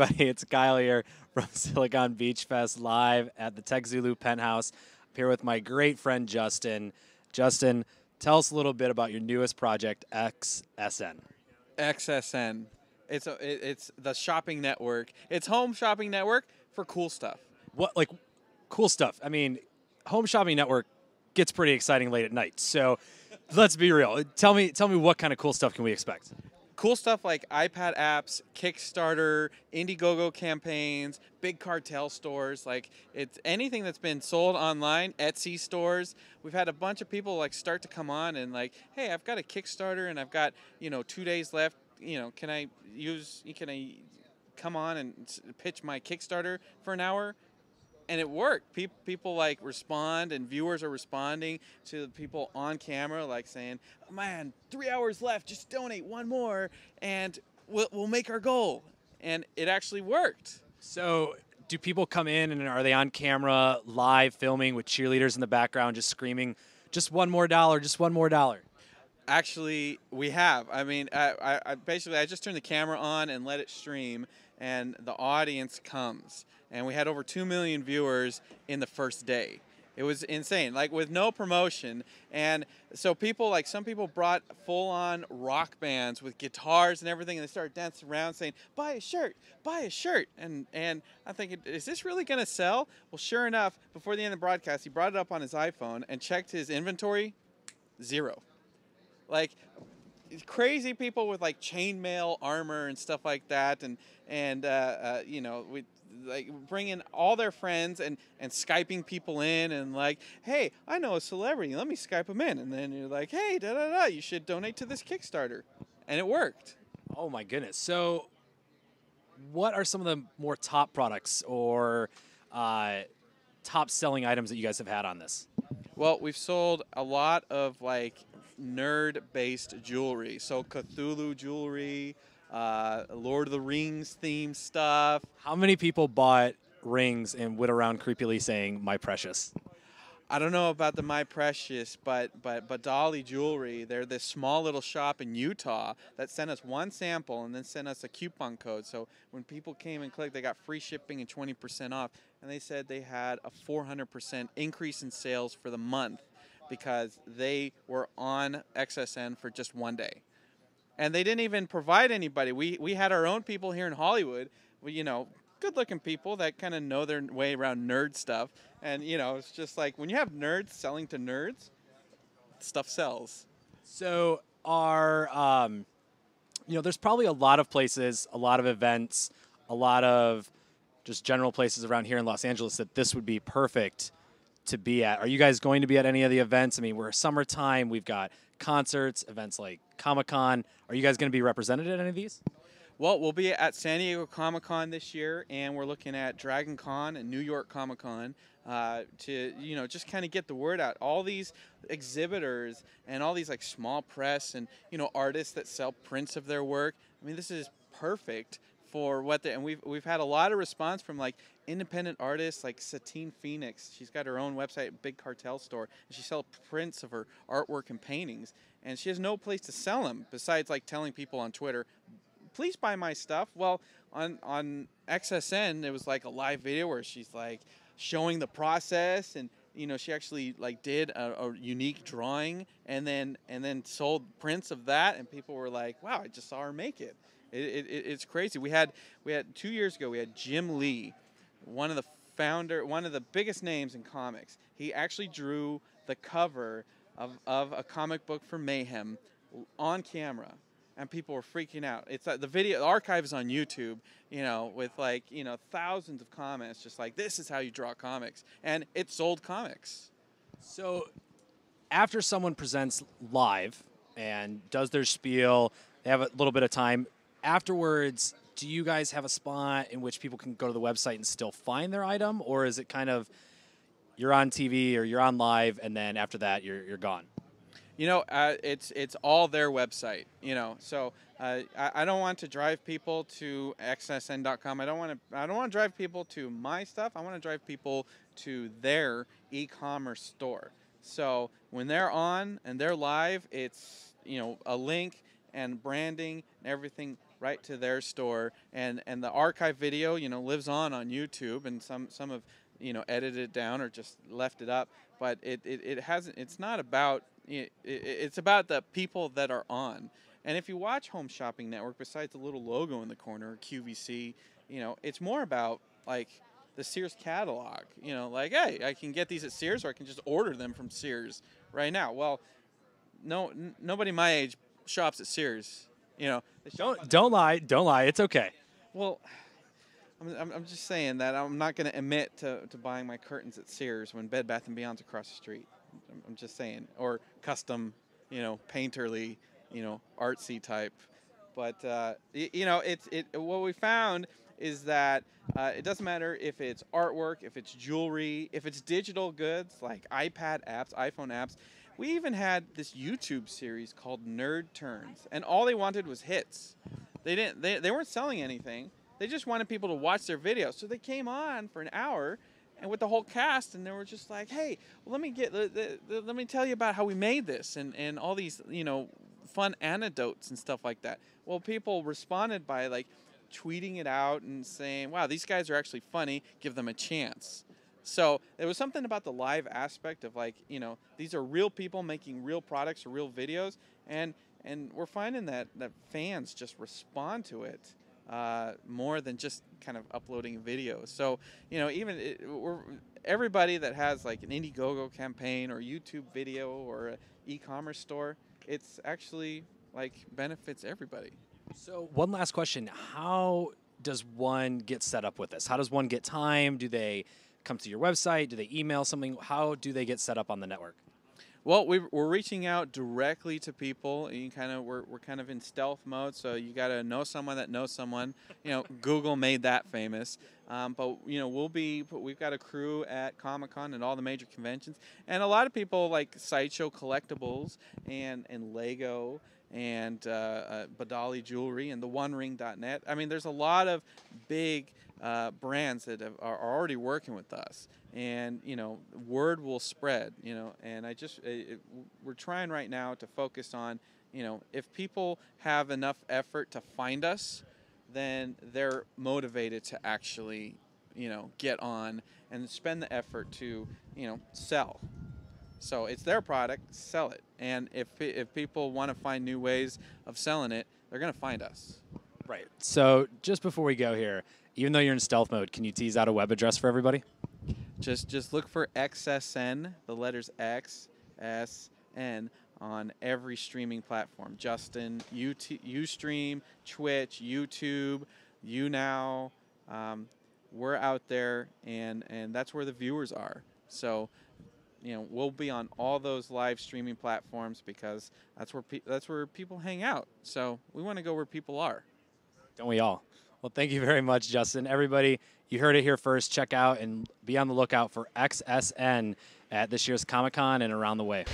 everybody. It's Kyle here from Silicon Beach Fest live at the TechZulu Penthouse. I'm here with my great friend, Justin. Justin, tell us a little bit about your newest project, XSN. XSN. It's the shopping network. It's home shopping network for cool stuff. What, like, cool stuff? I mean, Home Shopping Network gets pretty exciting late at night. So let's be real. Tell me what kind of cool stuff can we expect? Cool stuff like iPad apps, Kickstarter, Indiegogo campaigns, big cartel stores. Like, it's anything that's been sold online, Etsy stores. We've had a bunch of people like start to come on and like, hey, I've got a Kickstarter and I've got 2 days left. Can I come on and pitch my Kickstarter for an hour? And it worked. People like respond, and viewers are responding to the people on camera, like saying, oh, "Man, 3 hours left. Just donate one more, and we'll make our goal." And it actually worked. So do people come in and are they on camera live filming with cheerleaders in the background just screaming, just one more dollar, just one more dollar? Actually, we have. I mean, I just turn the camera on and let it stream, and the audience comes. And we had over 2 million viewers in the first day. It was insane, like with no promotion. And so some people brought full-on rock bands with guitars and everything, and they started dancing around saying, buy a shirt, buy a shirt. And I'm thinking, is this really gonna sell? Well, sure enough, before the end of the broadcast, he brought it up on his iPhone and checked his inventory, 0. Like, crazy people with like chainmail armor and stuff like that, and we like bringing all their friends and Skyping people in and like, hey, I know a celebrity, let me Skype them in, and then you're like, hey, you should donate to this Kickstarter, and it worked. Oh my goodness! So, what are some of the more top products or top selling items that you guys have had on this? Well, we've sold a lot of like nerd-based jewelry, so Cthulhu jewelry, Lord of the Rings themed stuff. How many people bought rings and went around creepily saying "My precious"? I don't know about the My Precious, but Dolly Jewelry, they're this small little shop in Utah that sent us one sample and then sent us a coupon code. So when people came and clicked, they got free shipping and 20% off. And they said they had a 400% increase in sales for the month because they were on XSN for just one day. And they didn't even provide anybody. We had our own people here in Hollywood, good-looking people that kind of know their way around nerd stuff. And, it's just like when you have nerds selling to nerds, stuff sells. So there's probably a lot of places, a lot of events, a lot of just general places around here in Los Angeles that this would be perfect to be at. Are you guys going to be at any of the events? I mean, we're summertime. We've got concerts, events like Comic-Con. Are you guys going to be represented at any of these? Well, we'll be at San Diego Comic-Con this year, and we're looking at Dragon Con and New York Comic-Con to, just kind of get the word out. All these exhibitors and all these like small press and, artists that sell prints of their work. I mean, this is perfect for what and we've had a lot of response from like independent artists like Satine Phoenix. She's got her own website, Big Cartel Store, and she sells prints of her artwork and paintings, and she has no place to sell them besides like telling people on Twitter, please buy my stuff. Well, on XSN, it was like a live video where she's like showing the process, and she actually like did a unique drawing and then sold prints of that, and people were like, wow, I just saw her make it. It's crazy. We had 2 years ago, we had Jim Lee, one of the biggest names in comics. He actually drew the cover of a comic book for Mayhem on camera. And people were freaking out. It's the video, the archive is on YouTube, with like, thousands of comments, just like, this is how you draw comics. And it sold comics. So after someone presents live and does their spiel, they have a little bit of time. Afterwards, do you guys have a spot in which people can go to the website and still find their item? Or is it kind of you're on TV or you're on live and then after that you're gone? It's all their website, So I don't want to drive people to xsn.com. I don't want to drive people to my stuff. I want to drive people to their e-commerce store. So when they're on and they're live, it's a link and branding and everything right to their store. And the archive video, lives on YouTube, and some have, edited it down or just left it up. But it hasn't. It's not about. It's about the people that are on. And if you watch Home Shopping Network, besides the little logo in the corner, QVC, it's more about like the Sears catalog. Like, hey, I can get these at Sears, or I can just order them from Sears right now. Well, nobody my age shops at Sears. Don't lie. It's okay. Well, I'm just saying that I'm not going to admit to buying my curtains at Sears when Bed Bath & Beyond's across the street. I'm just saying, or custom, painterly, artsy type. But what we found is that it doesn't matter if it's artwork, if it's jewelry, if it's digital goods like iPad apps, iPhone apps. We even had this YouTube series called Nerd Turns, and all they wanted was hits. They weren't selling anything. They just wanted people to watch their videos. So they came on for an hour, and with the whole cast, and they were just like, "Hey, well, let me tell you about how we made this," and all these fun anecdotes and stuff like that. Well, people responded by like tweeting it out and saying, "Wow, these guys are actually funny. Give them a chance." So there was something about the live aspect of like, these are real people making real products or real videos, and we're finding that fans just respond to it more than just kind of uploading videos. So everybody that has like an Indiegogo campaign or YouTube video or an e-commerce store, it's actually like benefits everybody. So one last question: how does one get set up with this? How does one get time? Do they come to your website? Do they email something? How do they get set up on the network? Well, we're reaching out directly to people. And we're kind of in stealth mode, so you got to know someone that knows someone. Google made that famous. But we've got a crew at Comic-Con and all the major conventions, and a lot of people like Sideshow Collectibles and Lego and Badali Jewelry and the OneRing.net. I mean, there's a lot of big brands that are already working with us, and word will spread. And we're trying right now to focus on, if people have enough effort to find us, then they're motivated to actually get on and spend the effort to sell. So it's their product, sell it. And if people want to find new ways of selling it, they're going to find us. Right. So just before we go here, even though you're in stealth mode, can you tease out a web address for everybody? Just look for XSN, the letters X, S, N, on every streaming platform. Justin, Ustream, Twitch, YouTube, YouNow. We're out there, and that's where the viewers are. So we'll be on all those live streaming platforms because that's where people hang out. So we want to go where people are. Don't we all? Well, thank you very much, Justin. Everybody, you heard it here first. Check out and be on the lookout for XSN at this year's Comic-Con and around the way.